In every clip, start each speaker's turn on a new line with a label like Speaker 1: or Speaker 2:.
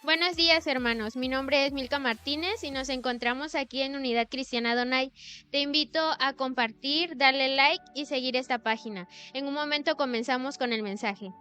Speaker 1: Buenos días, hermanos. Mi nombre es Milka Martínez y nos encontramos aquí en Unidad Cristiana Donay. Te invito a compartir, darle like y seguir esta página. En un momento comenzamos con el mensaje.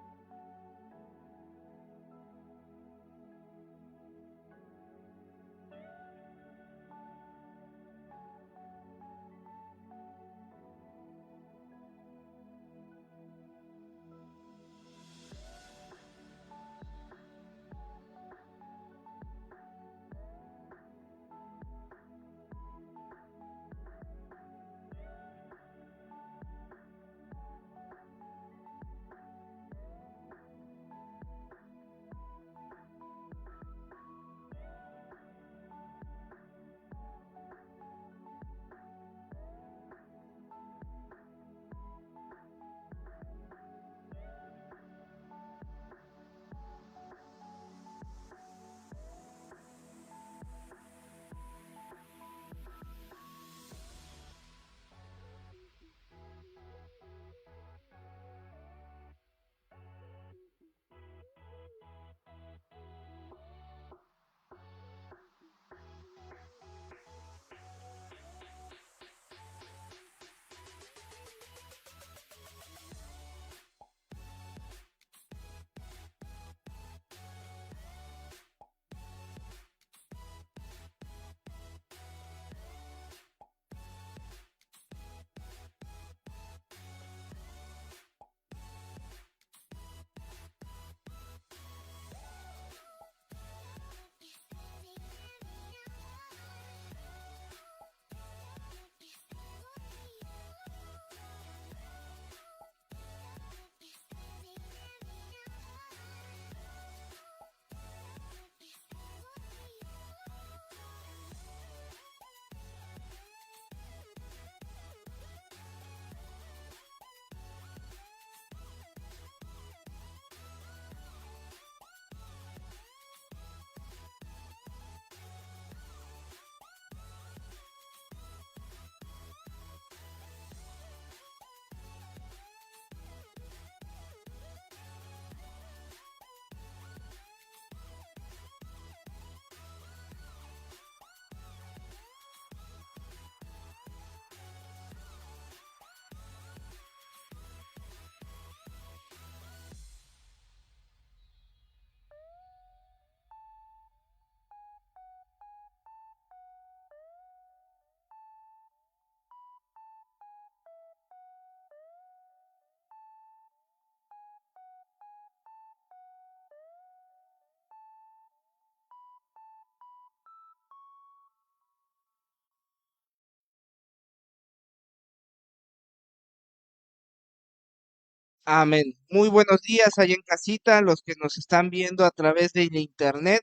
Speaker 2: Amén. Muy buenos días allá en casita, los que nos están viendo a través de la internet.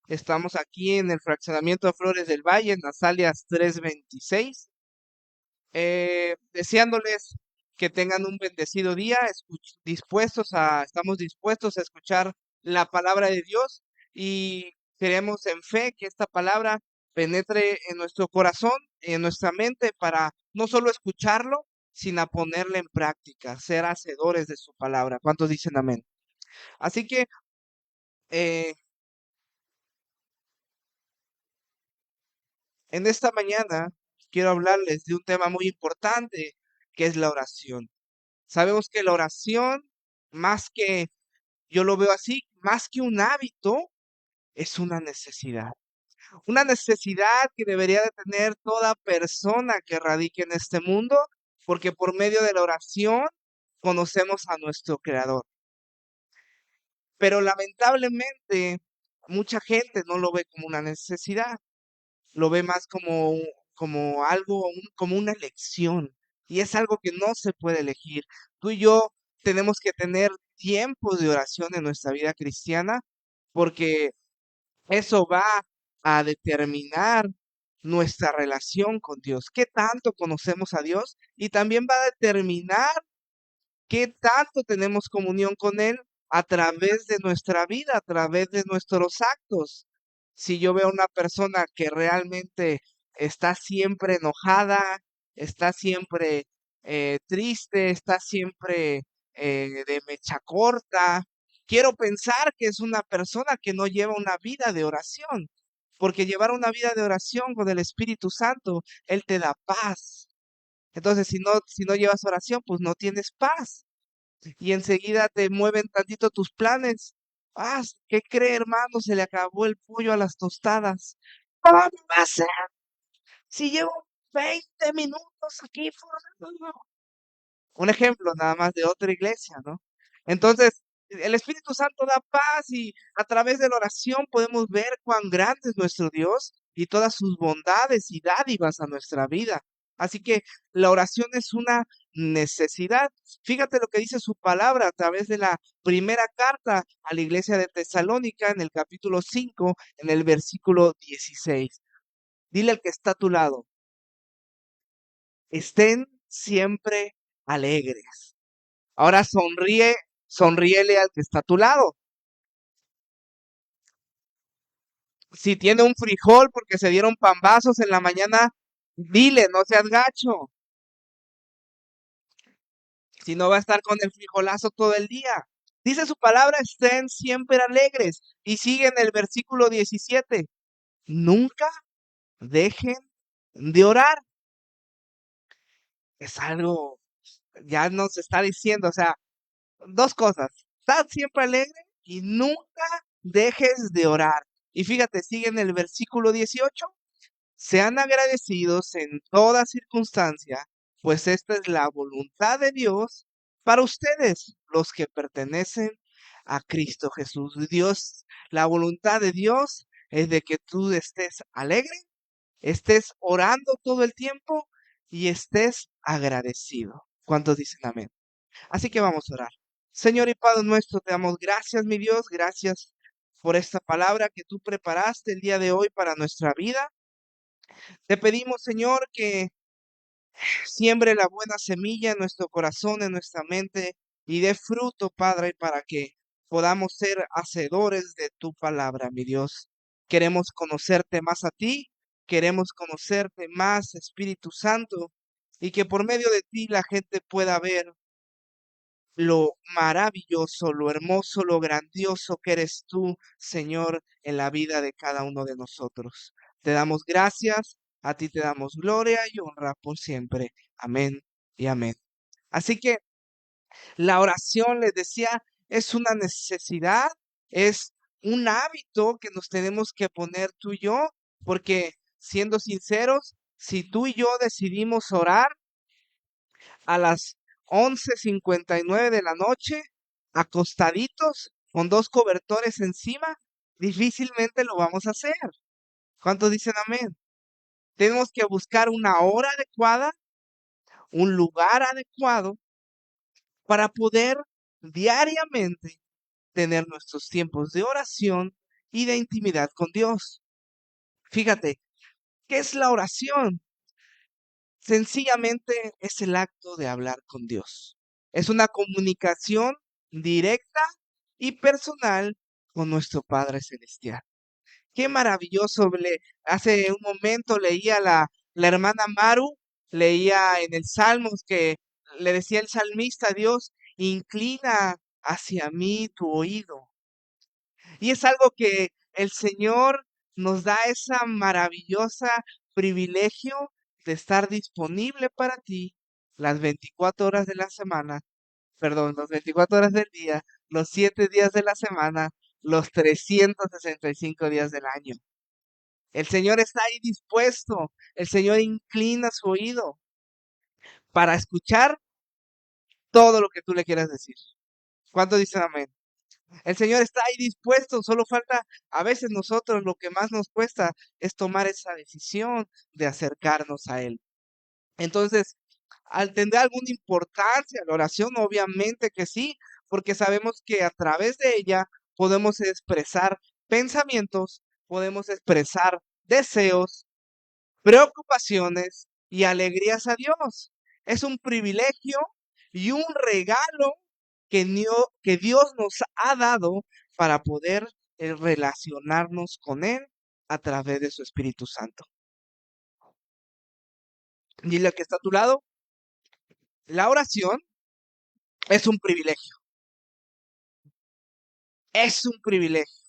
Speaker 2: Estamos aquí en el fraccionamiento de Flores del Valle, en las áreas 326, deseándoles que tengan un bendecido día, estamos dispuestos a escuchar la palabra de Dios y queremos en fe que esta palabra penetre en nuestro corazón, en nuestra mente, para no solo escucharlo, sino ponerla en práctica, ser hacedores de su palabra. ¿Cuántos dicen amén? Así que eh, en esta mañana quiero hablarles de un tema muy importante, que es la oración. Sabemos que la oración, más que, yo lo veo así, más que un hábito, es una necesidad. Una necesidad que debería de tener toda persona que radique en este mundo, porque por medio de la oración conocemos a nuestro Creador. Pero lamentablemente, mucha gente no lo ve como una necesidad, lo ve más como, como algo, como una elección. Y es algo que no se puede elegir. Tú y yo tenemos que tener tiempos de oración en nuestra vida cristiana, porque eso va a determinar nuestra relación con Dios, qué tanto conocemos a Dios, y también va a determinar qué tanto tenemos comunión con Él a través de nuestra vida, a través de nuestros actos. Si yo veo a una persona que realmente está siempre enojada, está siempre triste, está siempre de mecha corta, Quiero pensar que es una persona que no lleva una vida de oración, porque llevar una vida de oración con el Espíritu Santo, Él te da paz. Entonces, si no llevas oración, pues no tienes paz. Y enseguida te mueven tantito tus planes. Ah, ¿qué cree, hermano? Se le acabó el pollo a las tostadas. ¿Cómo va a ser? Si llevo 20 minutos aquí formando. Un ejemplo nada más de otra iglesia, ¿no? Entonces, el Espíritu Santo da paz y a través de la oración podemos ver cuán grande es nuestro Dios y todas sus bondades y dádivas a nuestra vida. Así que la oración es una necesidad. Fíjate lo que dice su palabra a través de la primera carta a la iglesia de Tesalónica en el capítulo 5, en el versículo 16. Dile al que está a tu lado, estén siempre alegres. Ahora sonríele al que está a tu lado. Si tiene un frijol porque se dieron pambazos en la mañana, dile, no seas gacho. Si no va a estar con el frijolazo todo el día. Dice su palabra, estén siempre alegres. Y sigue en el versículo 17. Nunca dejen de orar. Es algo, ya nos está diciendo, o sea, dos cosas. Estad siempre alegre y nunca dejes de orar. Y fíjate, sigue en el versículo 18. Sean agradecidos en toda circunstancia, pues esta es la voluntad de Dios para ustedes, los que pertenecen a Cristo Jesús. Dios, la voluntad de Dios es de que tú estés alegre, estés orando todo el tiempo y estés agradecido. ¿Cuántos dicen amén? Así que vamos a orar. Señor y Padre nuestro, te damos gracias, mi Dios, gracias por esta palabra que tú preparaste el día de hoy para nuestra vida. Te pedimos, Señor, que siembre la buena semilla en nuestro corazón, en nuestra mente, y dé fruto, Padre, para que podamos ser hacedores de tu palabra, mi Dios. Queremos conocerte más a ti, queremos conocerte más, Espíritu Santo, y que por medio de ti la gente pueda ver lo maravilloso, lo hermoso, lo grandioso que eres tú, Señor, en la vida de cada uno de nosotros. Te damos gracias, a ti te damos gloria y honra por siempre. Amén y amén. Así que la oración, les decía, es una necesidad, es un hábito que nos tenemos que poner tú y yo, porque siendo sinceros, si tú y yo decidimos orar, a las 11:59 de la noche, acostaditos, con dos cobertores encima, difícilmente lo vamos a hacer. ¿Cuántos dicen amén? Tenemos que buscar una hora adecuada, un lugar adecuado para poder diariamente tener nuestros tiempos de oración y de intimidad con Dios. Fíjate, ¿qué es la oración? Sencillamente es el acto de hablar con Dios. Es una comunicación directa y personal con nuestro Padre Celestial. Qué maravilloso. Hace un momento leía la hermana Maru, leía en el Salmos que le decía el salmista a Dios, inclina hacia mí tu oído. Y es algo que el Señor nos da esa maravillosa privilegio de estar disponible para ti las 24 horas de la semana, perdón, las 24 horas del día, los 7 días de la semana, los 365 días del año. El Señor está ahí dispuesto, el Señor inclina su oído para escuchar todo lo que tú le quieras decir. ¿Cuánto dicen amén? El Señor está ahí dispuesto, solo falta a veces nosotros lo que más nos cuesta es tomar esa decisión de acercarnos a Él. Entonces, ¿al tener alguna importancia la oración? Obviamente que sí, porque sabemos que a través de ella podemos expresar pensamientos, podemos expresar deseos, preocupaciones y alegrías a Dios. Es un privilegio y un regalo que Dios nos ha dado para poder relacionarnos con Él a través de su Espíritu Santo. Dile al que está a tu lado, la oración es un privilegio. Es un privilegio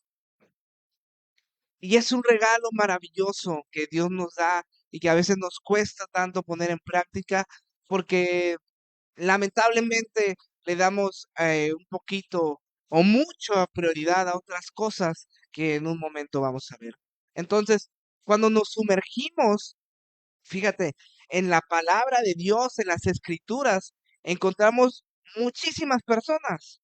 Speaker 2: y es un regalo maravilloso que Dios nos da y que a veces nos cuesta tanto poner en práctica porque lamentablemente le damos un poquito o mucha prioridad a otras cosas que en un momento vamos a ver. Entonces, cuando nos sumergimos, fíjate, en la palabra de Dios, en las escrituras, encontramos muchísimas personas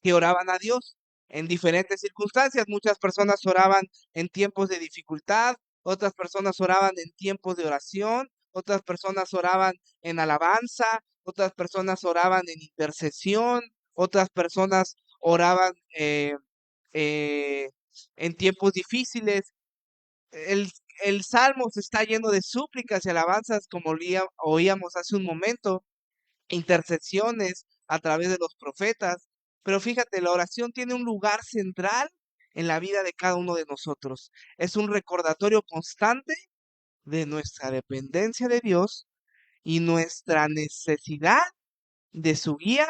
Speaker 2: que oraban a Dios en diferentes circunstancias. Muchas personas oraban en tiempos de dificultad, otras personas oraban en tiempos de oración, otras personas oraban en alabanza, otras personas oraban en intercesión, otras personas oraban eh, en tiempos difíciles. El, el Salmo se está lleno de súplicas y alabanzas, como oíamos hace un momento, intercesiones a través de los profetas. Pero fíjate, la oración tiene un lugar central en la vida de cada uno de nosotros. Es un recordatorio constante de nuestra dependencia de Dios y nuestra necesidad de su guía,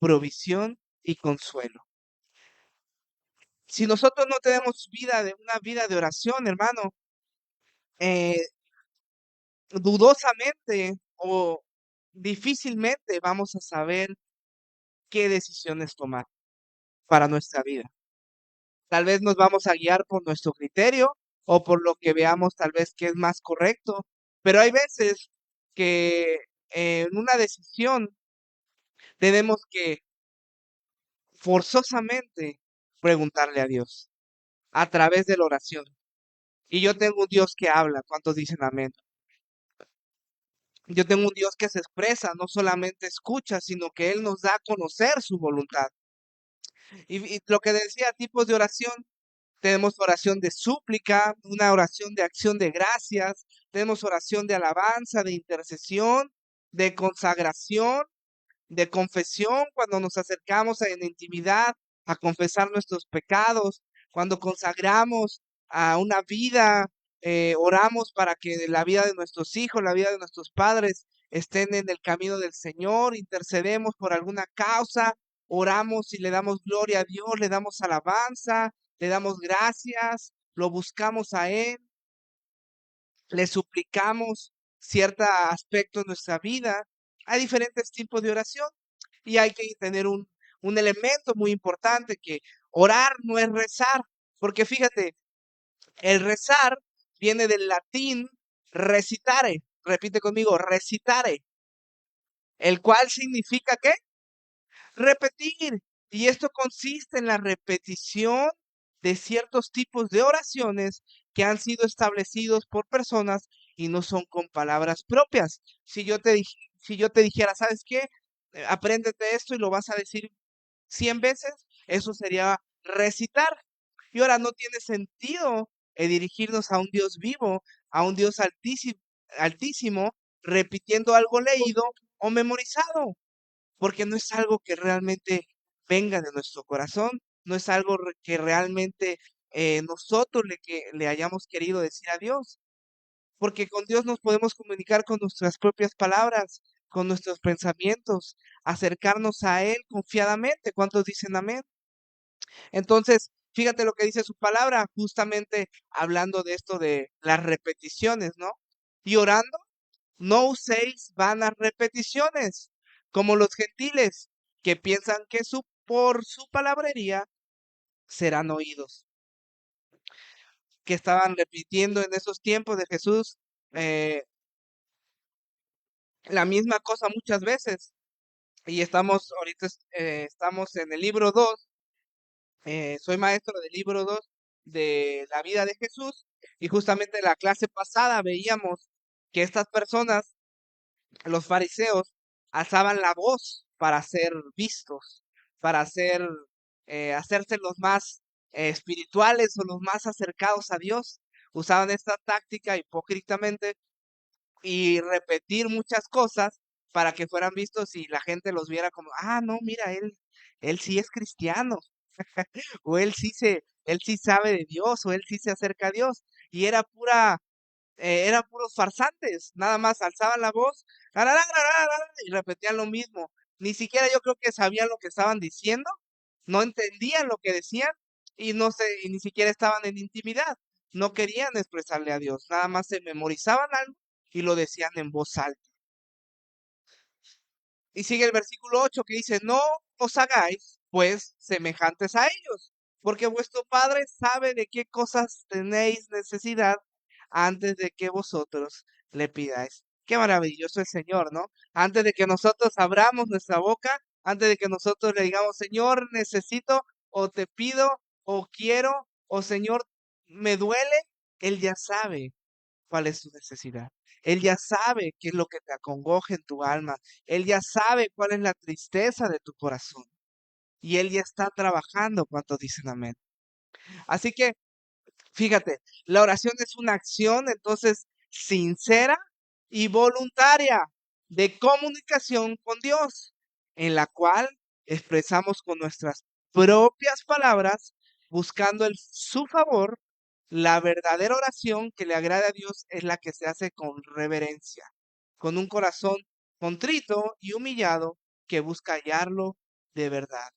Speaker 2: provisión y consuelo. Si nosotros no tenemos una vida de oración, hermano, eh, dudosamente o difícilmente vamos a saber qué decisiones tomar para nuestra vida. Tal vez nos vamos a guiar por nuestro criterio o por lo que veamos tal vez que es más correcto, pero hay veces que en una decisión tenemos que forzosamente preguntarle a Dios a través de la oración. Y yo tengo un Dios que habla, ¿cuántos dicen amén? Yo tengo un Dios que se expresa, no solamente escucha, sino que Él nos da a conocer su voluntad. Y lo que decía, tipos de oración, tenemos oración de súplica, una oración de acción de gracias, tenemos oración de alabanza, de intercesión, de consagración, de confesión, cuando nos acercamos en intimidad a confesar nuestros pecados, cuando consagramos a una vida, oramos para que la vida de nuestros hijos, la vida de nuestros padres estén en el camino del Señor, intercedemos por alguna causa, oramos y le damos gloria a Dios, le damos alabanza, le damos gracias, lo buscamos a Él, le suplicamos cierto aspecto de nuestra vida. Hay diferentes tipos de oración y hay que tener un elemento muy importante que orar no es rezar, porque fíjate, el rezar viene del latín recitare, repite conmigo, recitare, el cual significa ¿qué? Repetir. Y esto consiste en la repetición de ciertos tipos de oraciones que han sido establecidos por personas y no son con palabras propias. Si yo te dijera, ¿sabes qué? Apréndete esto y lo vas a decir 100 veces, eso sería recitar. Y ahora no tiene sentido dirigirnos a un Dios vivo, a un Dios altísimo, repitiendo algo leído o memorizado porque no es algo que realmente venga de nuestro corazón, no es algo que realmente nosotros le hayamos querido decir a Dios, porque con Dios nos podemos comunicar con nuestras propias palabras, con nuestros pensamientos, acercarnos a Él confiadamente. ¿Cuántos dicen amén? Entonces, fíjate lo que dice su palabra, justamente hablando de esto de las repeticiones, ¿no? Y orando. No uséis vanas repeticiones, como los gentiles, que piensan que por su palabrería serán oídos. Que estaban repitiendo en esos tiempos de Jesús eh, la misma cosa muchas veces. Y estamos en el libro 2. Soy maestro del libro 2 de la vida de Jesús. Y justamente en la clase pasada veíamos que estas personas, los fariseos, alzaban la voz para ser vistos, para hacerse los más espirituales o los más acercados a Dios. Usaban esta táctica hipócritamente y repetir muchas cosas para que fueran vistos y la gente los viera como, ah, no, mira, él sí es cristiano, o él sí sabe de Dios, o él sí se acerca a Dios. Y eran puros farsantes, nada más alzaban la voz y repetían lo mismo. Ni siquiera yo creo que sabían lo que estaban diciendo, no entendían lo que decían y no se, y ni siquiera estaban en intimidad. No querían expresarle a Dios, nada más se memorizaban algo y lo decían en voz alta. Y sigue el versículo 8 que dice, no os hagáis pues semejantes a ellos, porque vuestro Padre sabe de qué cosas tenéis necesidad antes de que vosotros le pidáis. Qué maravilloso el Señor, ¿no? Antes de que nosotros abramos nuestra boca, antes de que nosotros le digamos, Señor, necesito o te pido o quiero o Señor, me duele, Él ya sabe cuál es tu necesidad. Él ya sabe qué es lo que te acongoja en tu alma. Él ya sabe cuál es la tristeza de tu corazón. Y Él ya está trabajando. ¿Cuántos dicen amén? Así que, fíjate, la oración es una acción entonces sincera y voluntaria de comunicación con Dios, en la cual expresamos con nuestras propias palabras, buscando su favor. La verdadera oración que le agrada a Dios es la que se hace con reverencia, con un corazón contrito y humillado que busca hallarlo de verdad.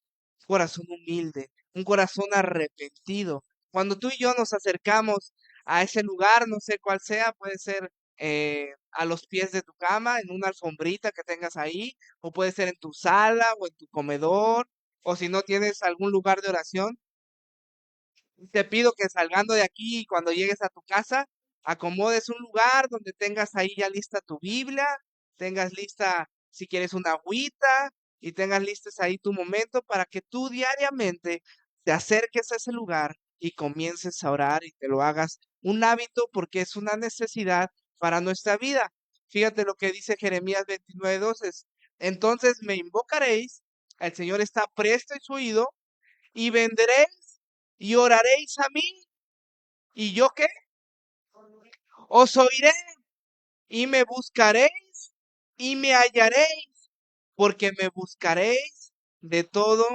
Speaker 2: Corazón humilde, un corazón arrepentido. Cuando tú y yo nos acercamos a ese lugar, no sé cuál sea, puede ser a los pies de tu cama, en una alfombrita que tengas ahí, o puede ser en tu sala o en tu comedor, o si no tienes algún lugar de oración, te pido que salgando de aquí, cuando llegues a tu casa, acomodes un lugar donde tengas ahí ya lista tu Biblia, tengas lista, si quieres, una agüita y tengas listos ahí tu momento para que tú diariamente te acerques a ese lugar y comiences a orar y te lo hagas un hábito porque es una necesidad para nuestra vida. Fíjate lo que dice Jeremías 29:2 es, entonces me invocaréis, el Señor está presto en su oído, y vendréis y oraréis a mí. ¿Y yo qué? Os oiré y me buscaréis y me hallaréis, porque me buscaréis de todo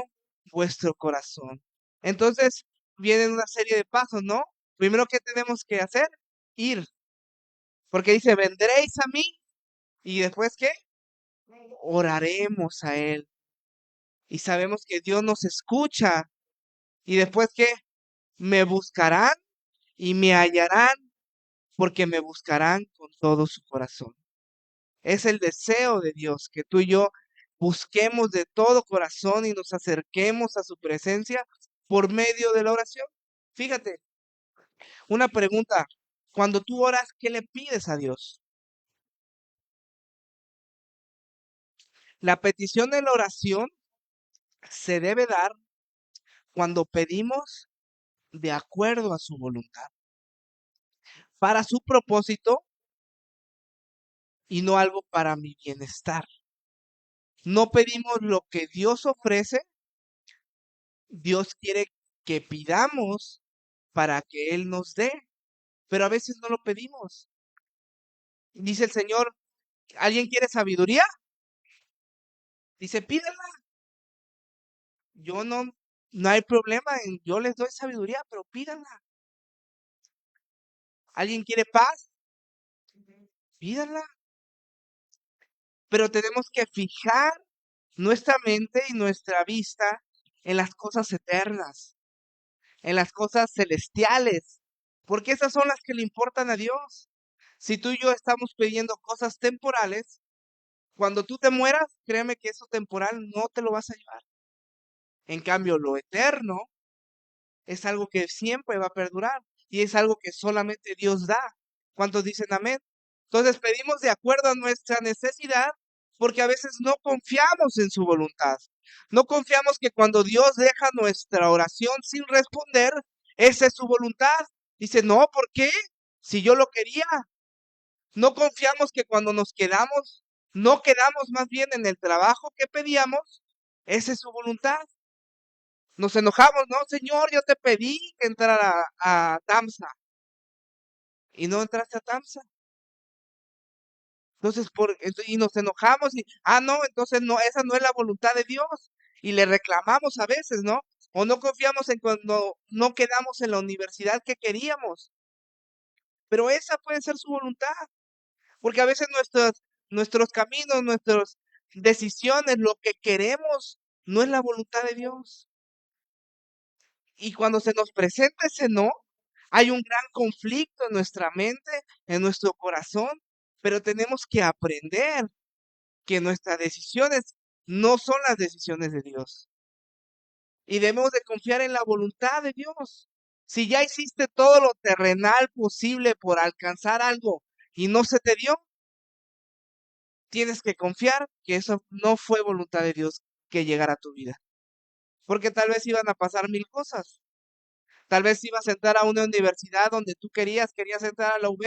Speaker 2: vuestro corazón. Entonces, vienen una serie de pasos, ¿no? Primero, ¿qué tenemos que hacer? Ir, porque dice, vendréis a mí y después, ¿qué? Oraremos a Él. Y sabemos que Dios nos escucha. Y después, ¿qué? Me buscarán y me hallarán porque me buscarán con todo su corazón. Es el deseo de Dios que tú y yo busquemos de todo corazón y nos acerquemos a su presencia por medio de la oración. Fíjate, una pregunta. Cuando tú oras, ¿qué le pides a Dios? La petición de la oración se debe dar cuando pedimos de acuerdo a su voluntad, para su propósito y no algo para mi bienestar. No pedimos lo que Dios ofrece. Dios quiere que pidamos para que Él nos dé, pero a veces no lo pedimos. Dice el Señor, ¿alguien quiere sabiduría? Dice, pídela. Yo no, no hay problema en, yo les doy sabiduría, pero pídanla. ¿Alguien quiere paz? Pídanla. Pero tenemos que fijar nuestra mente y nuestra vista en las cosas eternas, en las cosas celestiales, porque esas son las que le importan a Dios. Si tú y yo estamos pidiendo cosas temporales, cuando tú te mueras, créeme que eso temporal no te lo vas a llevar. En cambio, lo eterno es algo que siempre va a perdurar y es algo que solamente Dios da. ¿Cuántos dicen amén? Entonces pedimos de acuerdo a nuestra necesidad porque a veces no confiamos en su voluntad. No confiamos que cuando Dios deja nuestra oración sin responder, esa es su voluntad. Dice, no, ¿por qué? Si yo lo quería. No confiamos que cuando nos quedamos, no quedamos más bien en el trabajo que pedíamos, esa es su voluntad. Nos enojamos, no, Señor, yo te pedí que entrara a TAMSA y no entraste a TAMSA. Entonces, y nos enojamos y, no, entonces no, esa no es la voluntad de Dios. Y le reclamamos a veces, ¿no? O no confiamos en cuando no quedamos en la universidad que queríamos. Pero esa puede ser su voluntad. Porque a veces nuestros caminos, nuestras decisiones, lo que queremos, no es la voluntad de Dios. Y cuando se nos presenta ese no, hay un gran conflicto en nuestra mente, en nuestro corazón, pero tenemos que aprender que nuestras decisiones no son las decisiones de Dios. Y debemos de confiar en la voluntad de Dios. Si ya hiciste todo lo terrenal posible por alcanzar algo y no se te dio, tienes que confiar que eso no fue voluntad de Dios que llegara a tu vida. Porque tal vez iban a pasar mil cosas. Tal vez ibas a entrar a una universidad donde tú querías entrar a la UB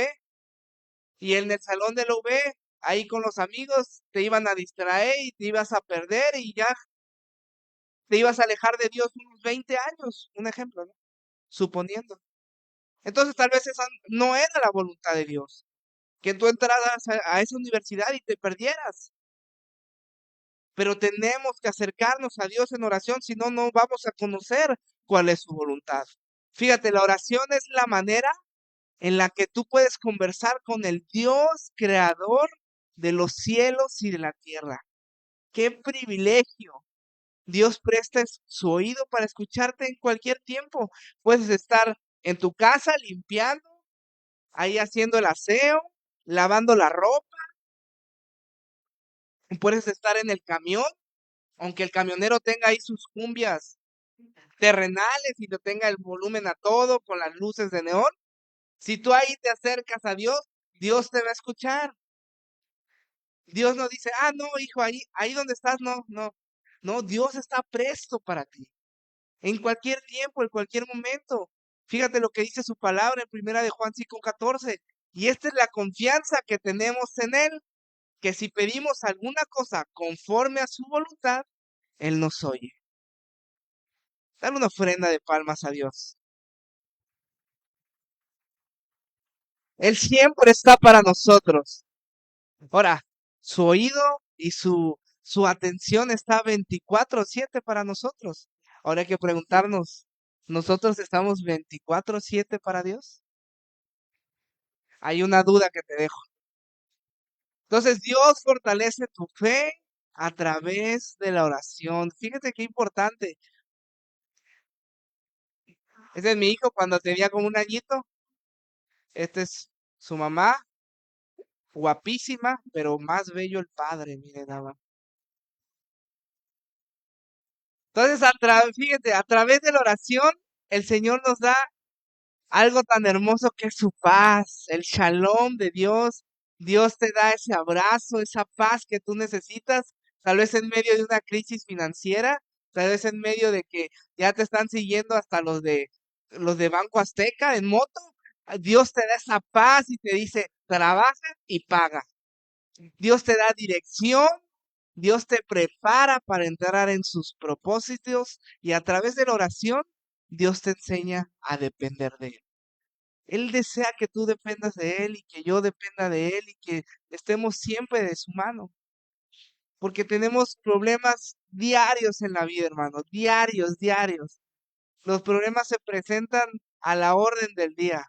Speaker 2: y en el salón de la UB, ahí con los amigos, te iban a distraer y te ibas a perder y ya te ibas a alejar de Dios unos 20 años, un ejemplo, ¿no? Suponiendo. Entonces tal vez esa no era la voluntad de Dios, que tú entraras a esa universidad y te perdieras. Pero tenemos que acercarnos a Dios en oración, si no, no vamos a conocer cuál es su voluntad. Fíjate, la oración es la manera en la que tú puedes conversar con el Dios creador de los cielos y de la tierra. ¡Qué privilegio! Dios presta su oído para escucharte en cualquier tiempo. Puedes estar en tu casa limpiando, ahí haciendo el aseo, lavando la ropa. Puedes estar en el camión, aunque el camionero tenga ahí sus cumbias terrenales y te tenga el volumen a todo con las luces de neón. Si tú ahí te acercas a Dios, Dios te va a escuchar. Dios no dice, ah, no, hijo, ahí donde estás, no, no. No, Dios está presto para ti. En cualquier tiempo, en cualquier momento. Fíjate lo que dice su palabra en primera de Juan 5:14. Y esta es la confianza que tenemos en Él, que si pedimos alguna cosa conforme a su voluntad, Él nos oye. Dale una ofrenda de palmas a Dios. Él siempre está para nosotros. Ahora, su oído y su atención está 24/7 para nosotros. Ahora hay que preguntarnos, ¿nosotros estamos 24/7 para Dios? Hay una duda que te dejo. Entonces, Dios fortalece tu fe a través de la oración. Fíjate qué importante. Ese es mi hijo cuando tenía como un añito. Este es su mamá, guapísima, pero más bello el padre, miren nada más. Entonces, fíjate, a través de la oración, el Señor nos da algo tan hermoso que es su paz, el shalom de Dios. Dios te da ese abrazo, esa paz que tú necesitas, tal vez en medio de una crisis financiera, tal vez en medio de que ya te están siguiendo hasta los de Banco Azteca en moto. Dios te da esa paz y te dice, trabaja y paga. Dios te da dirección, Dios te prepara para entrar en sus propósitos y a través de la oración, Dios te enseña a depender de Él. Él desea que tú dependas de Él y que yo dependa de Él y que estemos siempre de su mano, porque tenemos problemas diarios en la vida, hermano, diarios, diarios. Los problemas se presentan a la orden del día.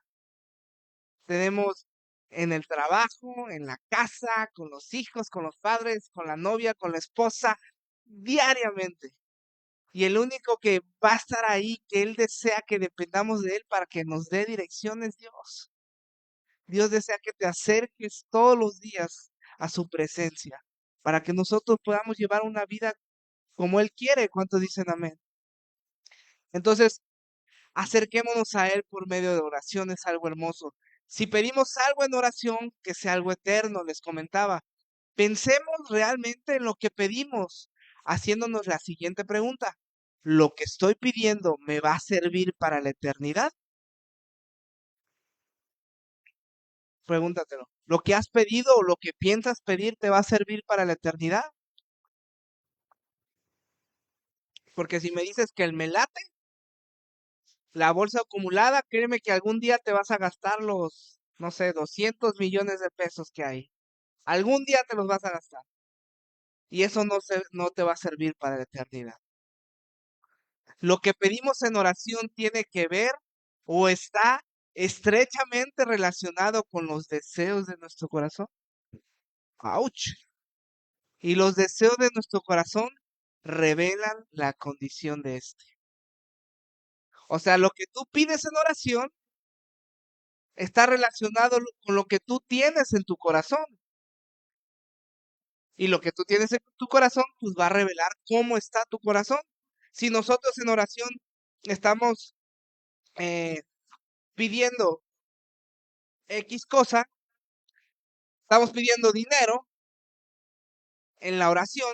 Speaker 2: Tenemos en el trabajo, en la casa, con los hijos, con los padres, con la novia, con la esposa, diariamente. Y el único que va a estar ahí, que Él desea que dependamos de Él para que nos dé dirección es Dios. Dios desea que te acerques todos los días a su presencia, para que nosotros podamos llevar una vida como Él quiere. ¿Cuántos dicen amén? Entonces, acerquémonos a Él por medio de oración, es algo hermoso. Si pedimos algo en oración, que sea algo eterno, les comentaba. Pensemos realmente en lo que pedimos, haciéndonos la siguiente pregunta. ¿Lo que estoy pidiendo me va a servir para la eternidad? Pregúntatelo. ¿Lo que has pedido o lo que piensas pedir te va a servir para la eternidad? Porque si me dices que el melate, la bolsa acumulada, créeme que algún día te vas a gastar los, no sé, 200 millones de pesos que hay. Algún día te los vas a gastar. Y eso no te va a servir para la eternidad. Lo que pedimos en oración tiene que ver o está estrechamente relacionado con los deseos de nuestro corazón. ¡Auch! Y los deseos de nuestro corazón revelan la condición de este. O sea, lo que tú pides en oración está relacionado con lo que tú tienes en tu corazón. Y lo que tú tienes en tu corazón, pues va a revelar cómo está tu corazón. Si nosotros en oración estamos eh, pidiendo X cosa, estamos pidiendo dinero en la oración,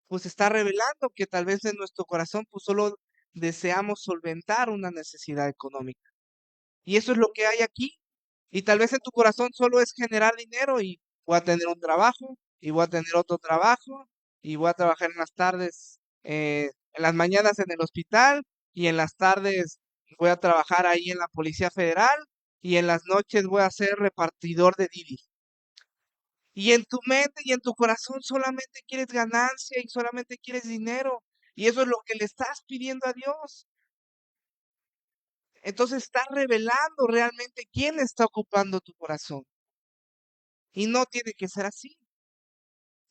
Speaker 2: pues está revelando que tal vez en nuestro corazón pues solo deseamos solventar una necesidad económica. Y eso es lo que hay aquí. Y tal vez en tu corazón solo es generar dinero y voy a tener un trabajo y voy a tener otro trabajo y voy a trabajar en las tardes, en las mañanas en el hospital y en las tardes voy a trabajar ahí en la Policía Federal y en las noches voy a ser repartidor de Didi. Y en tu mente y en tu corazón solamente quieres ganancia y solamente quieres dinero. Y eso es lo que le estás pidiendo a Dios. Entonces estás revelando realmente quién está ocupando tu corazón. Y no tiene que ser así.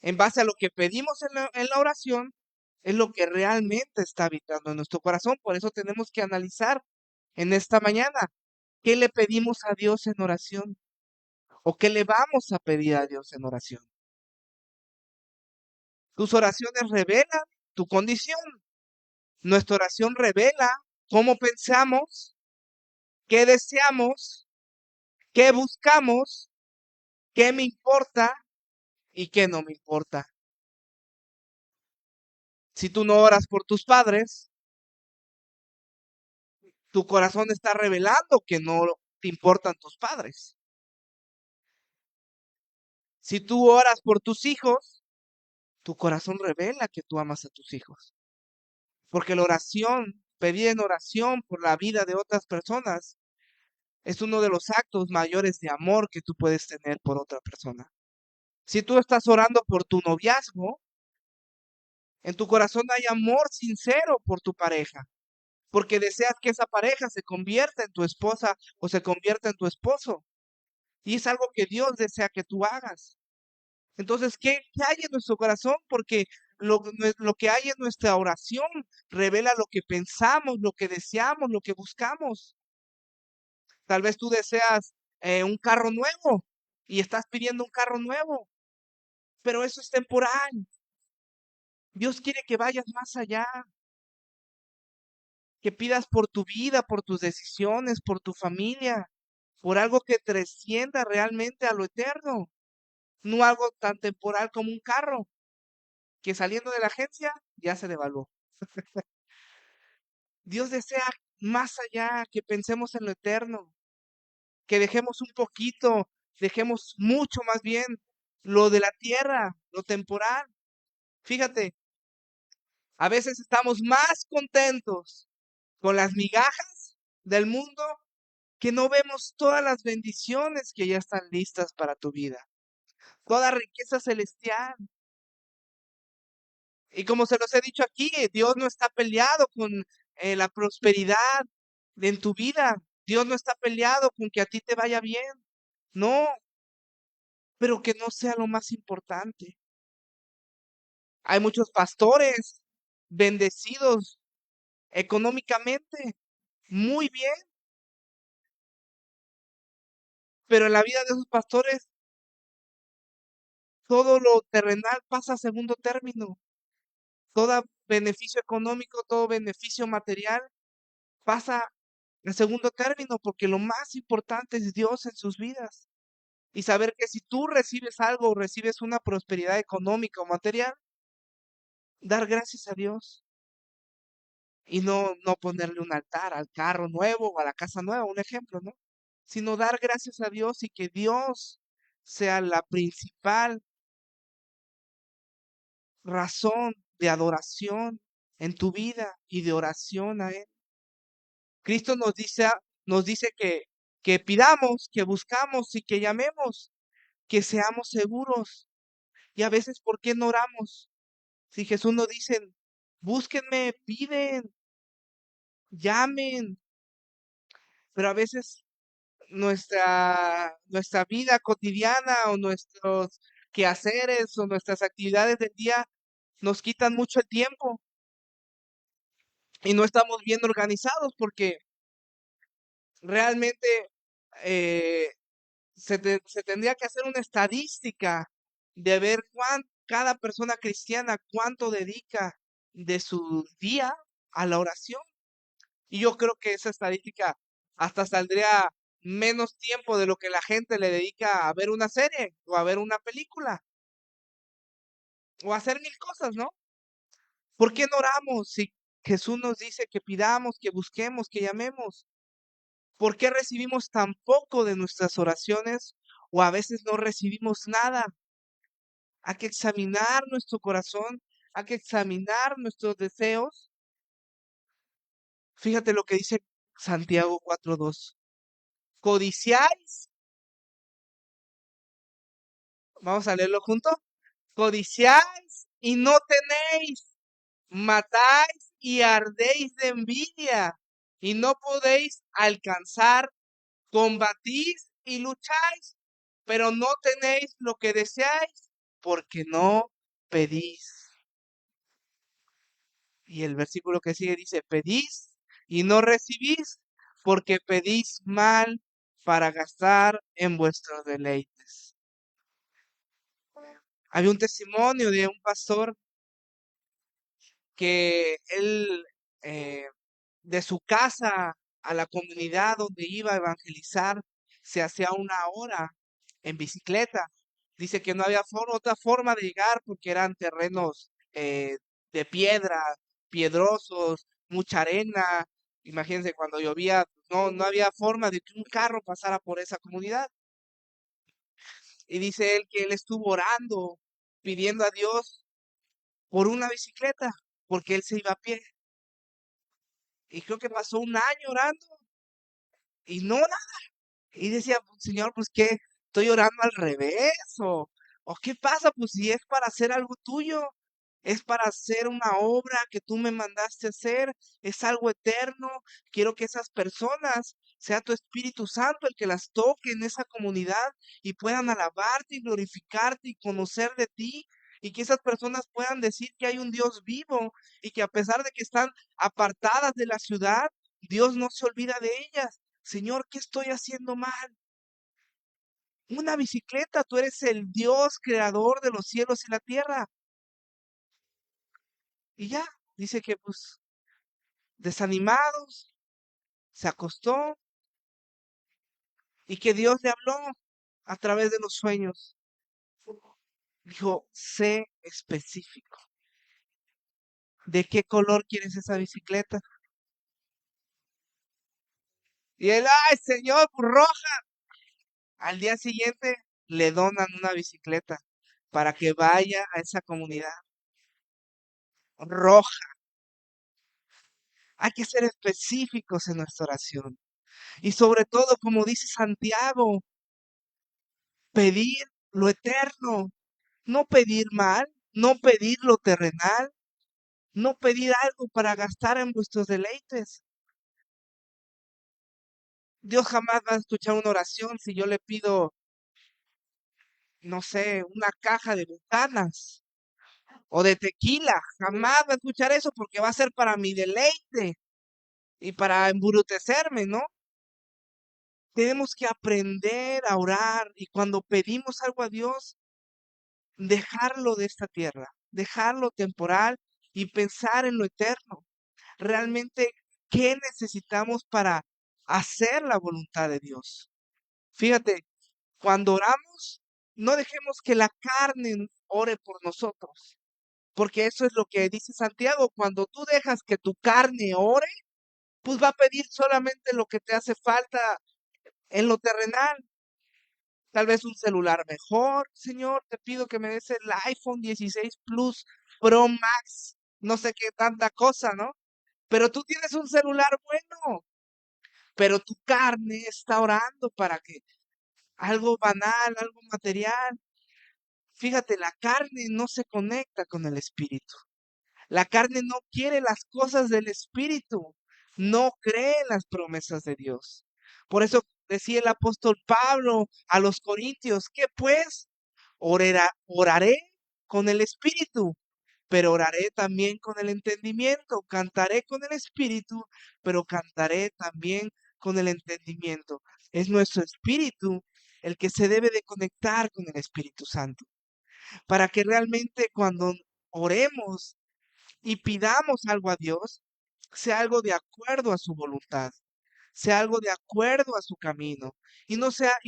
Speaker 2: En base a lo que pedimos en la oración, es lo que realmente está habitando en nuestro corazón. Por eso tenemos que analizar en esta mañana qué le pedimos a Dios en oración o qué le vamos a pedir a Dios en oración. Tus oraciones revelan tu condición. Nuestra oración revela cómo pensamos, qué deseamos, qué buscamos, qué me importa y qué no me importa. Si tú no oras por tus padres, tu corazón está revelando que no te importan tus padres. Si tú oras por tus hijos, tu corazón revela que tú amas a tus hijos. Porque la oración, pedir en oración por la vida de otras personas, es uno de los actos mayores de amor que tú puedes tener por otra persona. Si tú estás orando por tu noviazgo, en tu corazón hay amor sincero por tu pareja, porque deseas que esa pareja se convierta en tu esposa o se convierta en tu esposo. Y es algo que Dios desea que tú hagas. Entonces, ¿qué hay en nuestro corazón? Porque lo que hay en nuestra oración revela lo que pensamos, lo que deseamos, lo que buscamos. Tal vez tú deseas un carro nuevo y estás pidiendo un carro nuevo, pero eso es temporal. Dios quiere que vayas más allá, que pidas por tu vida, por tus decisiones, por tu familia, por algo que trascienda realmente a lo eterno, no algo tan temporal como un carro, que saliendo de la agencia ya se devaluó. Dios desea más allá, que pensemos en lo eterno, que dejemos un poquito, dejemos mucho más bien lo de la tierra, lo temporal. Fíjate, a veces estamos más contentos con las migajas del mundo que no vemos todas las bendiciones que ya están listas para tu vida, toda riqueza celestial. Y como se los he dicho aquí, Dios no está peleado con la prosperidad en tu vida. Dios no está peleado con que a ti te vaya bien. No, pero que no sea lo más importante. Hay muchos pastores bendecidos económicamente, muy bien, pero en la vida de esos pastores todo lo terrenal pasa a segundo término. Todo beneficio económico, todo beneficio material pasa en segundo término, porque lo más importante es Dios en sus vidas. Y saber que si tú recibes algo o recibes una prosperidad económica o material, dar gracias a Dios y no ponerle un altar al carro nuevo o a la casa nueva, un ejemplo, ¿no? Sino dar gracias a Dios y que Dios sea la principal razón de adoración en tu vida y de oración a Él. Cristo nos dice que pidamos, que buscamos y que llamemos, que seamos seguros. Y a veces, ¿por qué no oramos? Si Jesús nos dice, búsquenme, piden, llamen, pero a veces nuestra vida cotidiana o nuestros quehaceres o nuestras actividades del día nos quitan mucho el tiempo y no estamos bien organizados porque realmente eh, se tendría que hacer una estadística de ver cada persona cristiana cuánto dedica de su día a la oración. Y yo creo que esa estadística hasta saldría menos tiempo de lo que la gente le dedica a ver una serie o a ver una película o a hacer mil cosas, ¿no? ¿Por qué no oramos si Jesús nos dice que pidamos, que busquemos, que llamemos? ¿Por qué recibimos tan poco de nuestras oraciones o a veces no recibimos nada? Hay que examinar nuestro corazón, hay que examinar nuestros deseos. Fíjate lo que dice Santiago 4:2. Codiciáis, vamos a leerlo junto. Codiciáis y no tenéis, matáis y ardéis de envidia y no podéis alcanzar, combatís y lucháis, pero no tenéis lo que deseáis porque no pedís. Y el versículo que sigue dice, pedís y no recibís porque pedís mal para gastar en vuestros deleites. Había un testimonio de un pastor que él eh, de su casa a la comunidad donde iba a evangelizar se hacía 1 hora en bicicleta. Dice que no había otra forma de llegar porque eran terrenos de piedra, piedrosos, mucha arena. Imagínense, cuando llovía, no había forma de que un carro pasara por esa comunidad. Y dice él que él estuvo orando, pidiendo a Dios por una bicicleta, porque él se iba a pie. Y creo que pasó un año orando y no nada. Y decía, "Pues, Señor, pues qué, estoy orando al revés, o qué pasa, pues si es para hacer algo tuyo, es para hacer una obra que tú me mandaste a hacer, es algo eterno, quiero que esas personas, sea tu Espíritu Santo el que las toque en esa comunidad y puedan alabarte y glorificarte y conocer de ti. Y que esas personas puedan decir que hay un Dios vivo y que a pesar de que están apartadas de la ciudad, Dios no se olvida de ellas. Señor, ¿qué estoy haciendo mal? Una bicicleta, tú eres el Dios creador de los cielos y la tierra. Y ya, dice que pues desanimados, se acostó y que Dios le habló a través de los sueños. Dijo, sé específico. ¿De qué color quieres esa bicicleta? Y él, ay, señor, pues roja. Al día siguiente le donan una bicicleta para que vaya a esa comunidad roja. Hay que ser específicos en nuestra oración. Y sobre todo, como dice Santiago, pedir lo eterno, no pedir mal, no pedir lo terrenal, no pedir algo para gastar en vuestros deleites. Dios jamás va a escuchar una oración si yo le pido, no sé, una caja de botanas o de tequila. Jamás va a escuchar eso porque va a ser para mi deleite y para embrutecerme, ¿no? Tenemos que aprender a orar y cuando pedimos algo a Dios, dejarlo de esta tierra, dejarlo temporal y pensar en lo eterno. Realmente, ¿qué necesitamos para hacer la voluntad de Dios? Fíjate, cuando oramos, no dejemos que la carne ore por nosotros, porque eso es lo que dice Santiago, cuando tú dejas que tu carne ore, pues va a pedir solamente lo que te hace falta en lo terrenal. Tal vez un celular mejor, Señor, te pido que me des el iPhone 16 Plus Pro Max, no sé qué tanta cosa, ¿no? Pero tú tienes un celular bueno, pero tu carne está orando para que algo banal, algo material. Fíjate, la carne no se conecta con el espíritu. La carne no quiere las cosas del espíritu, no cree en las promesas de Dios. Por eso decía el apóstol Pablo a los corintios, ¿qué pues? Oraré con el espíritu, pero oraré también con el entendimiento, cantaré con el espíritu, pero cantaré también con el entendimiento. Es nuestro espíritu el que se debe de conectar con el Espíritu Santo, para que realmente cuando oremos y pidamos algo a Dios, sea algo de acuerdo a su voluntad, sea algo de acuerdo a su camino, y no sea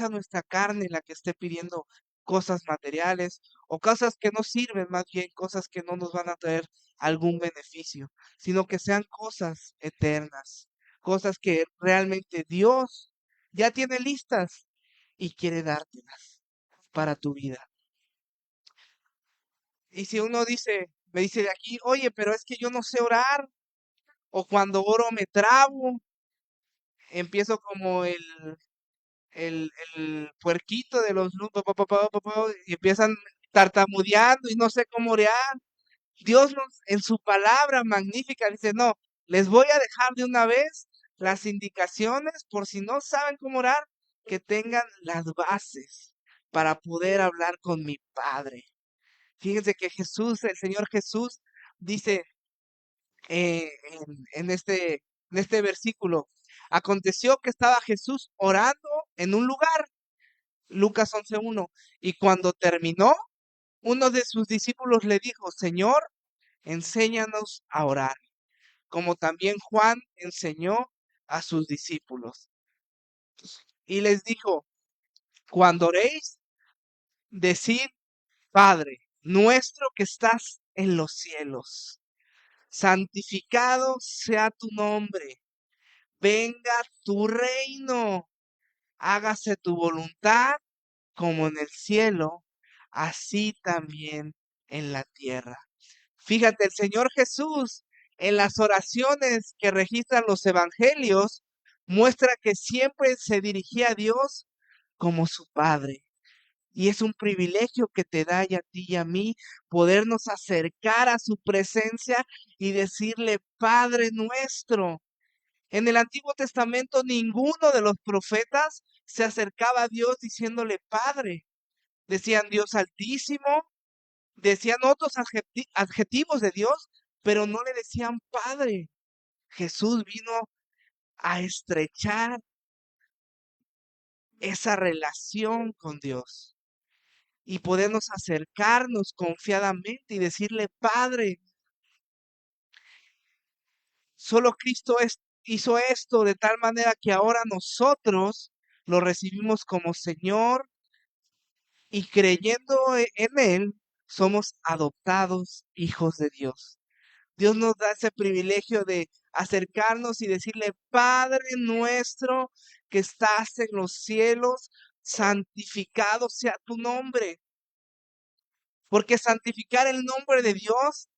Speaker 2: nuestra carne la que esté pidiendo cosas materiales o cosas que no sirven, más bien cosas que no nos van a traer algún beneficio, sino que sean cosas eternas, cosas que realmente Dios ya tiene listas y quiere dártelas para tu vida. Y si uno me dice de aquí, oye, pero es que yo no sé orar, o cuando oro me trabo, empiezo como el puerquito de los y empiezan tartamudeando y no sé cómo orar. Dios en su palabra magnífica dice, no, les voy a dejar de una vez las indicaciones por si no saben cómo orar, que tengan las bases para poder hablar con mi Padre. Fíjense que Jesús, el Señor Jesús, dice en este versículo, aconteció que estaba Jesús orando en un lugar, Lucas 11:1, y cuando terminó, uno de sus discípulos le dijo, Señor, enséñanos a orar, como también Juan enseñó a sus discípulos. Y les dijo, cuando oréis, decid, Padre nuestro que estás en los cielos, santificado sea tu nombre, venga tu reino, hágase tu voluntad como en el cielo, así también en la tierra. Fíjate, el Señor Jesús en las oraciones que registran los evangelios muestra que siempre se dirigía a Dios como su Padre. Y es un privilegio que te da y a ti y a mí podernos acercar a su presencia y decirle, Padre nuestro. En el Antiguo Testamento ninguno de los profetas se acercaba a Dios diciéndole Padre. Decían Dios Altísimo, decían otros adjetivos de Dios, pero no le decían Padre. Jesús vino a estrechar esa relación con Dios y podernos acercarnos confiadamente y decirle Padre. Solo Cristo hizo esto de tal manera que ahora nosotros lo recibimos como Señor y creyendo en Él, somos adoptados hijos de Dios. Dios nos da ese privilegio de acercarnos y decirle, Padre nuestro que estás en los cielos, santificado sea tu nombre. Porque santificar el nombre de Dios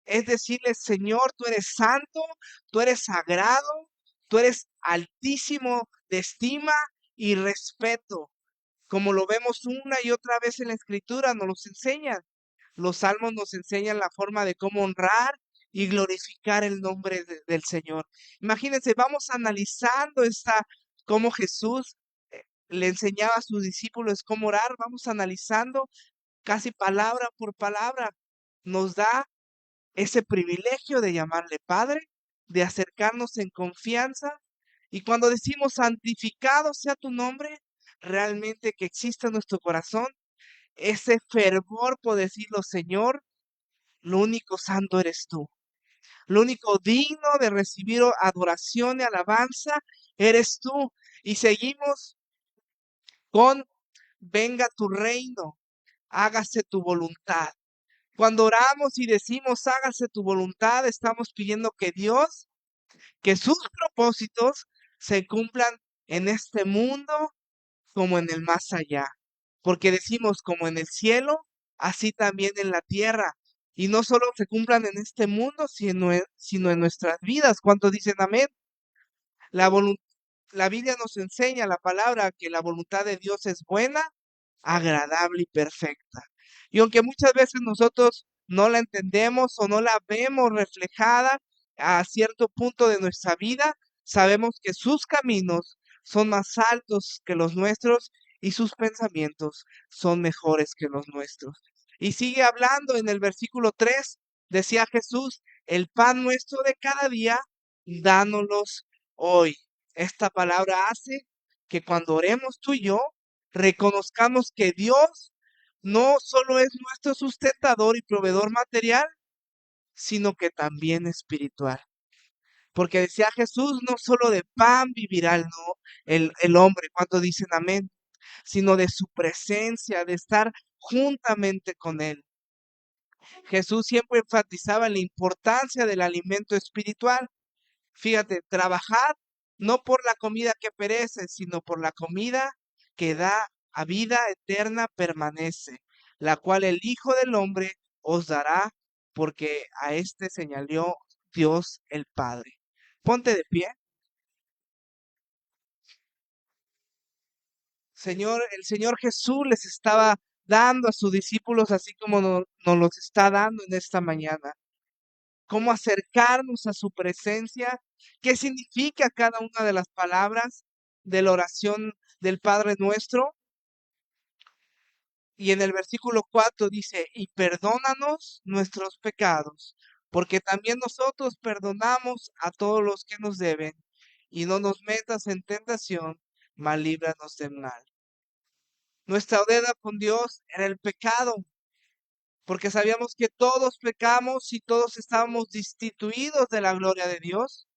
Speaker 2: es decirle, Señor, tú eres santo, tú eres sagrado, tú eres altísimo de estima y respeto. Como lo vemos una y otra vez en la Escritura, nos los enseñan. Los salmos nos enseñan la forma de cómo honrar y glorificar el nombre del Señor. Imagínense, vamos analizando cómo Jesús le enseñaba a sus discípulos cómo orar, vamos analizando casi palabra por palabra. Nos da ese privilegio de llamarle Padre, de acercarnos en confianza. Y cuando decimos santificado sea tu nombre, realmente que exista en nuestro corazón ese fervor por decirlo, Señor, lo único santo eres tú. Lo único digno de recibir adoración y alabanza eres tú. Y seguimos con, venga tu reino, hágase tu voluntad. Cuando oramos y decimos, hágase tu voluntad, estamos pidiendo que sus propósitos se cumplan en este mundo como en el más allá. Porque decimos como en el cielo, así también en la tierra. Y no solo se cumplan en este mundo, sino en nuestras vidas. ¿Cuántos dicen amén? La volun- la Biblia nos enseña la palabra que la voluntad de Dios es buena, agradable y perfecta. Y aunque muchas veces nosotros no la entendemos o no la vemos reflejada a cierto punto de nuestra vida, sabemos que sus caminos son más altos que los nuestros y sus pensamientos son mejores que los nuestros. Y sigue hablando en el versículo 3, decía Jesús, el pan nuestro de cada día, dánoslos hoy. Esta palabra hace que cuando oremos tú y yo, reconozcamos que Dios no solo es nuestro sustentador y proveedor material, sino que también espiritual. Porque decía Jesús, no solo de pan vivirá el hombre, cuando dicen amén, sino de su presencia, de estar juntamente con Él. Jesús siempre enfatizaba la importancia del alimento espiritual. Fíjate, trabajad no por la comida que perece, sino por la comida que da a vida eterna permanece, la cual el Hijo del Hombre os dará, porque a este señaló Dios el Padre. Ponte de pie. Señor, el Señor Jesús les estaba dando a sus discípulos, así como nos los está dando en esta mañana. Cómo acercarnos a su presencia, qué significa cada una de las palabras de la oración del Padre Nuestro. Y en el versículo 4 dice, y perdónanos nuestros pecados, porque también nosotros perdonamos a todos los que nos deben, y no nos metas en tentación, mas líbranos del mal. Nuestra deuda con Dios era el pecado, porque sabíamos que todos pecamos y todos estábamos destituidos de la gloria de Dios.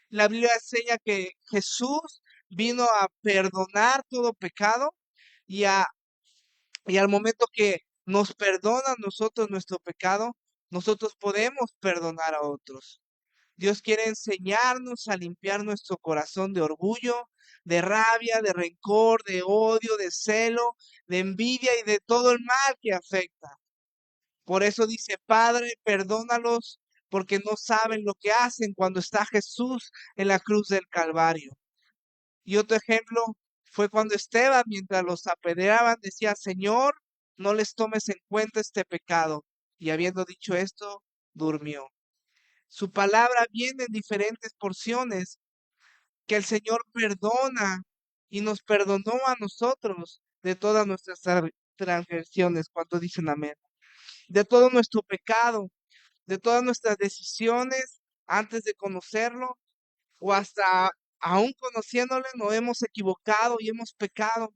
Speaker 2: La Biblia enseña que Jesús vino a perdonar todo pecado y, y al momento que nos perdona a nosotros nuestro pecado, nosotros podemos perdonar a otros. Dios quiere enseñarnos a limpiar nuestro corazón de orgullo, de rabia, de rencor, de odio, de celo, de envidia y de todo el mal que afecta. Por eso dice, Padre, perdónalos porque no saben lo que hacen cuando está Jesús en la cruz del Calvario. Y otro ejemplo fue cuando Esteban, mientras los apedreaban, decía, Señor, no les tomes en cuenta este pecado. Y habiendo dicho esto, durmió. Su palabra viene en diferentes porciones, que el Señor perdona y nos perdonó a nosotros de todas nuestras transgresiones, cuando dicen amén, de todo nuestro pecado, de todas nuestras decisiones antes de conocerlo o hasta aún conociéndole nos hemos equivocado y hemos pecado.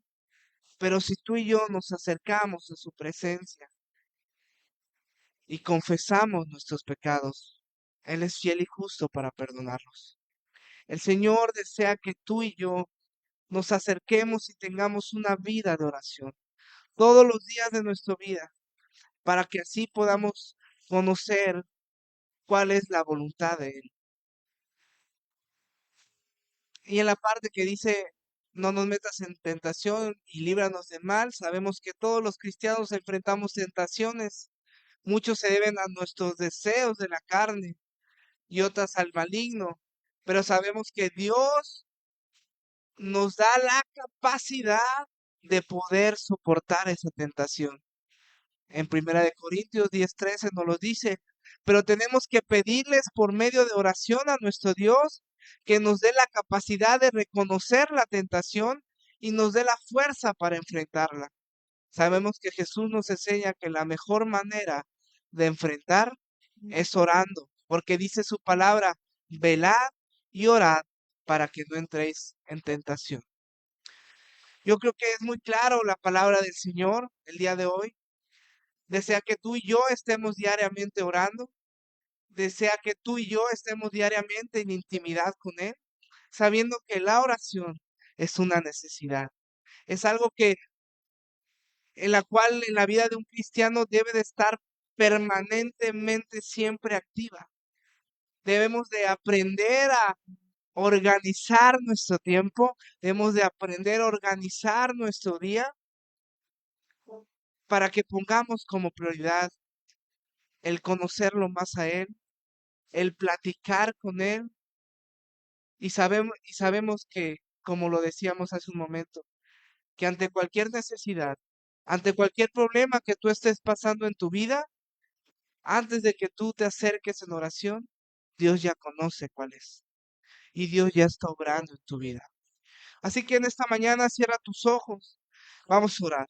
Speaker 2: Pero si tú y yo nos acercamos a su presencia y confesamos nuestros pecados, Él es fiel y justo para perdonarlos. El Señor desea que tú y yo nos acerquemos y tengamos una vida de oración todos los días de nuestra vida, para que así podamos conocer cuál es la voluntad de Él. Y en la parte que dice, no nos metas en tentación y líbranos de mal, sabemos que todos los cristianos enfrentamos tentaciones. Muchos se deben a nuestros deseos de la carne y otras al maligno, pero sabemos que Dios nos da la capacidad de poder soportar esa tentación. En Primera de Corintios 10:13 nos lo dice, pero tenemos que pedirles por medio de oración a nuestro Dios que nos dé la capacidad de reconocer la tentación y nos dé la fuerza para enfrentarla. Sabemos que Jesús nos enseña que la mejor manera de enfrentar es orando, porque dice su palabra, velad y orad para que no entréis en tentación. Yo creo que es muy claro la palabra del Señor el día de hoy. Desea que tú y yo estemos diariamente orando. Desea que tú y yo estemos diariamente en intimidad con Él, sabiendo que la oración es una necesidad. Es algo que en la cual en la vida de un cristiano debe de estar permanentemente siempre activa. Debemos de aprender a organizar nuestro tiempo, debemos de aprender a organizar nuestro día para que pongamos como prioridad el conocerlo más a Él, el platicar con Él y sabemos que, como lo decíamos hace un momento, que ante cualquier necesidad, ante cualquier problema que tú estés pasando en tu vida, antes de que tú te acerques en oración, Dios ya conoce cuál es y Dios ya está obrando en tu vida. Así que en esta mañana cierra tus ojos, vamos a orar.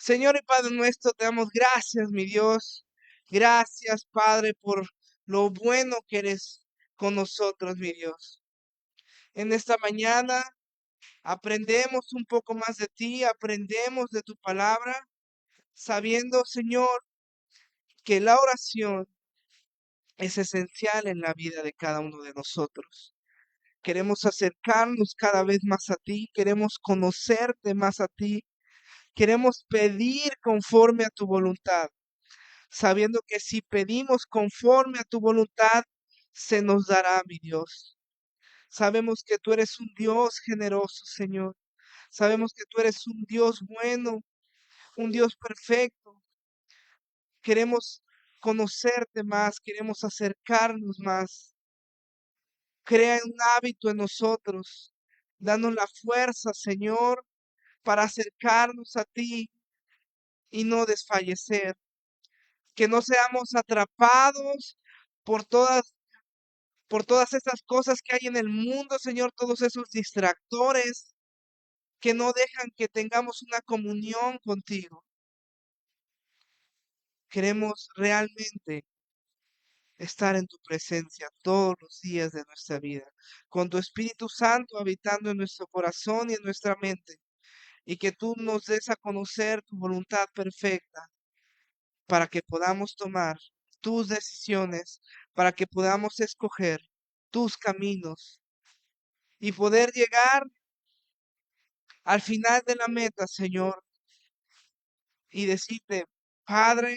Speaker 2: Señor y Padre nuestro, te damos gracias, mi Dios. Gracias, Padre, por lo bueno que eres con nosotros, mi Dios. En esta mañana aprendemos un poco más de ti, aprendemos de tu palabra, sabiendo, Señor, que la oración es esencial en la vida de cada uno de nosotros. Queremos acercarnos cada vez más a ti, queremos conocerte más a ti, queremos pedir conforme a tu voluntad, sabiendo que si pedimos conforme a tu voluntad, se nos dará, mi Dios. Sabemos que tú eres un Dios generoso, Señor. Sabemos que tú eres un Dios bueno, un Dios perfecto. Queremos conocerte más, queremos acercarnos más. Crea un hábito en nosotros. Danos la fuerza, Señor, para acercarnos a ti y no desfallecer. Que no seamos atrapados por todas esas cosas que hay en el mundo, Señor, todos esos distractores que no dejan que tengamos una comunión contigo. Queremos realmente estar en tu presencia todos los días de nuestra vida, con tu Espíritu Santo habitando en nuestro corazón y en nuestra mente, y que tú nos des a conocer tu voluntad perfecta para que podamos tomar tus decisiones, para que podamos escoger tus caminos y poder llegar al final de la meta, Señor, y decirte, Padre,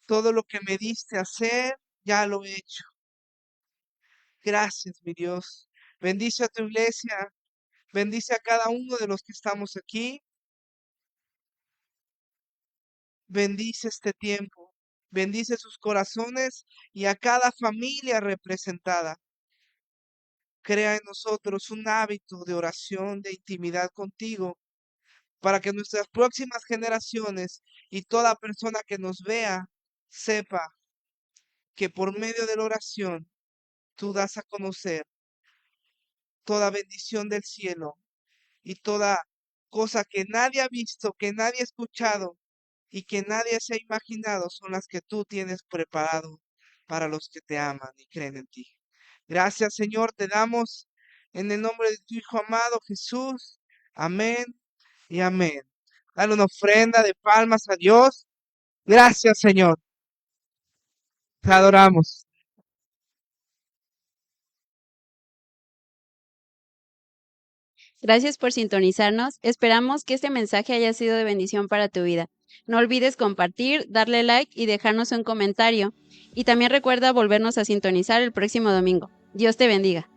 Speaker 2: todo lo que me diste hacer, ya lo he hecho. Gracias, mi Dios. Bendice a tu iglesia, bendice a cada uno de los que estamos aquí, bendice este tiempo, bendice sus corazones y a cada familia representada. Crea en nosotros un hábito de oración, de intimidad contigo, para que nuestras próximas generaciones y toda persona que nos vea sepa que por medio de la oración tú das a conocer toda bendición del cielo y toda cosa que nadie ha visto, que nadie ha escuchado y que nadie se ha imaginado son las que tú tienes preparado para los que te aman y creen en ti. Gracias, Señor, te damos en el nombre de tu Hijo amado Jesús. Amén y amén. Dale una ofrenda de palmas a Dios. Gracias, Señor. Te adoramos.
Speaker 3: Gracias por sintonizarnos. Esperamos que este mensaje haya sido de bendición para tu vida. No olvides compartir, darle like y dejarnos un comentario. Y también recuerda volvernos a sintonizar el próximo domingo. Dios te bendiga.